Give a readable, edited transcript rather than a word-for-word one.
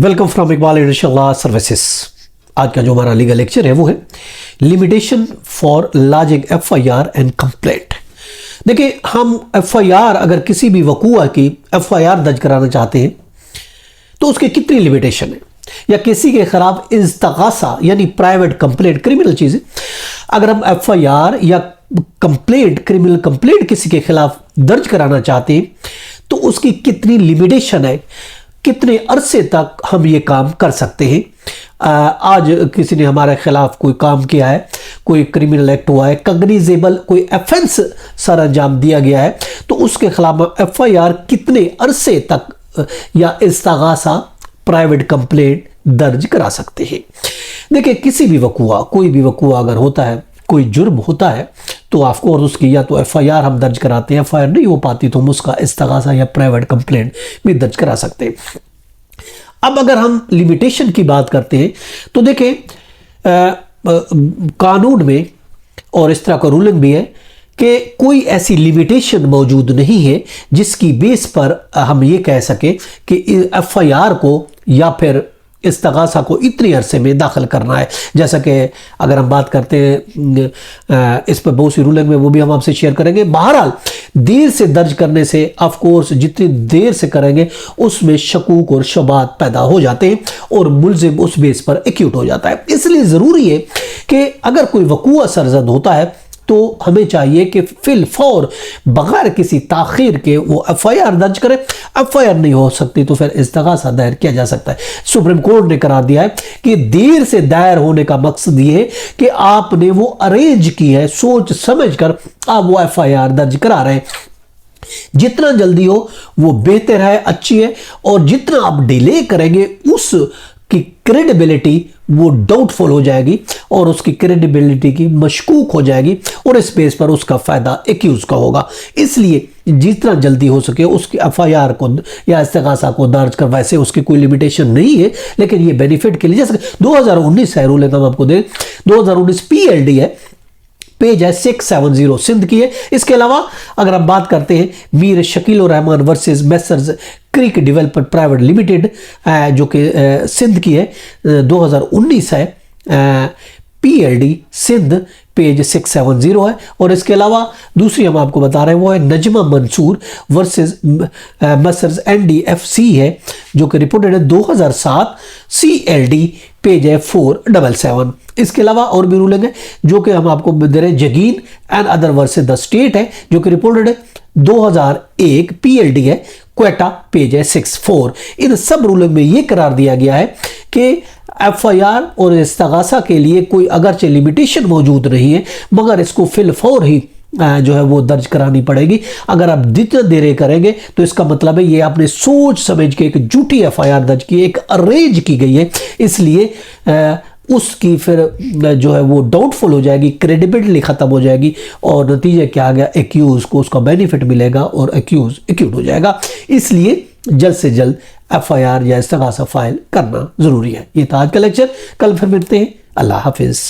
Welcome from Iqbal इंशाल्लाह services. आज का जो हमारा लीगल लेक्चर है वो है limitation for lodging FIR and complaint. देखिए, हम एफआईआर अगर किसी भी वकूआ की एफआईआर दर्ज कराना चाहते हैं तो उसकी कितनी लिमिटेशन है, या किसी के खिलाफ इस्तगासा यानी प्राइवेट कंप्लेंट क्रिमिनल चीज़ है, अगर हम एफआईआर या कंप्लेंट क्रिमिनल कंप्लेंट किसी के खिलाफ दर्ज कराना चाहते हैं तो उसकी कितनी लिमिटेशन है, कितने अरसे तक हम ये काम कर सकते हैं। आज किसी ने हमारे खिलाफ कोई काम किया है, कोई क्रिमिनल एक्ट हुआ है, कग्निजेबल कोई ऑफेंस सर अंजाम दिया गया है, तो उसके खिलाफ एफआईआर कितने अरसे तक या इस्तगासा प्राइवेट कंप्लेंट दर्ज करा सकते हैं। देखिए, किसी भी वकूआ, कोई भी वकूआ अगर होता है, कोई जुर्म होता है तो ऑफकोर्स उसकी या तो एफआईआर हम दर्ज कराते हैं, एफआईआर नहीं हो पाती तो हम उसका इस्तगासा या प्राइवेट कंप्लेंट भी दर्ज करा सकते हैं। अब अगर हम लिमिटेशन की बात करते हैं तो देखें, कानून में और इस तरह का रूलिंग भी है कि कोई ऐसी लिमिटेशन मौजूद नहीं है जिसकी बेस पर हम ये कह सके कि एफआईआर को या फिर इस्तगासा को इतने अरसे में दाखिल करना है। जैसा कि अगर हम बात करते हैं, इस पर बहुत सी रूलिंग में वो भी हम आपसे शेयर करेंगे। बहरहाल देर से दर्ज करने से ऑफ कोर्स जितनी देर से करेंगे उसमें शकूक और शबात पैदा हो जाते हैं और मुलजिम उस बेस पर एक्यूट हो जाता है। इसलिए ज़रूरी है कि अगर कोई वकूआ सरजद होता है तो हमें चाहिए कि फिल फौर बगैर किसी ताखीर के वो एफआईआर दर्ज करें। एफआईआर नहीं हो सकती तो फिर इस्तगासा दायर किया जा सकता है। सुप्रीम कोर्ट ने करार दिया है कि देर से दायर होने का मकसद ये है कि आपने वो अरेंज की है, सोच समझ कर आप वो एफआईआर दर्ज करा रहे हैं। जितना जल्दी हो वो बेहतर है, अच्छी है, और जितना आप डिले करेंगे उस की क्रेडिबिलिटी वो डाउटफुल हो जाएगी और उसकी क्रेडिबिलिटी की मशकूक हो जाएगी और इस बेस पर उसका फायदा एक्यूज का होगा। इसलिए जितना जल्दी हो सके उसकी एफआईआर को या इस्तगासा को दर्ज कर, वैसे उसकी कोई लिमिटेशन नहीं है लेकिन ये बेनिफिट के लिए, जैसे 2019 है रूलिंग, हम आपको दें 2019 पीएलडी है, पेज है 670 सिंध की है। इसके अलावा अगर हम बात करते हैं मीर शकील रहमान वर्सेस मेसर्स क्रिक डेवलपर प्राइवेट लिमिटेड जो कि सिंध की है, 2019 है, पीएलडी सिंध पेज 670 है। और इसके अलावा दूसरी हम आपको बता रहे हैं वो है नजमा मंसूर वर्सेस मसर्स एनडीएफसी है जो कि रिपोर्टेड है 2007 सीएलडी पेज है 477। इसके अलावा और भी रूलिंग है जो कि हम आपको दे रहे हैं जगीन and other versus the state है जो कि रिपोर्टेड है 2001 पीएलडी है क्वेटा पेज है 64। इन सब रूलिंग में ये करार दिया गया है कि एफआईआर और इस्तगासा के लिए कोई अगरचे लिमिटेशन मौजूद नहीं है मगर इसको फिल फौर ही जो है वो दर्ज करानी पड़ेगी। अगर आप जितना देर करेंगे तो इसका मतलब है ये आपने सोच समझ के एक झूठी एफआईआर दर्ज की, एक अरेंज की गई है, इसलिए उसकी फिर जो है वो डाउटफुल हो जाएगी, क्रेडिबिलिटी खत्म हो जाएगी और नतीजा क्या आ गया, एक्यूज को उसका बेनिफिट मिलेगा और एक्यूज एक्यूट हो जाएगा। इसलिए जल्द से जल्द एफआईआर या इस्तगासा फाइल करना जरूरी है। ये था आज का लेक्चर, कल फिर मिलते हैं। अल्लाह हाफिज।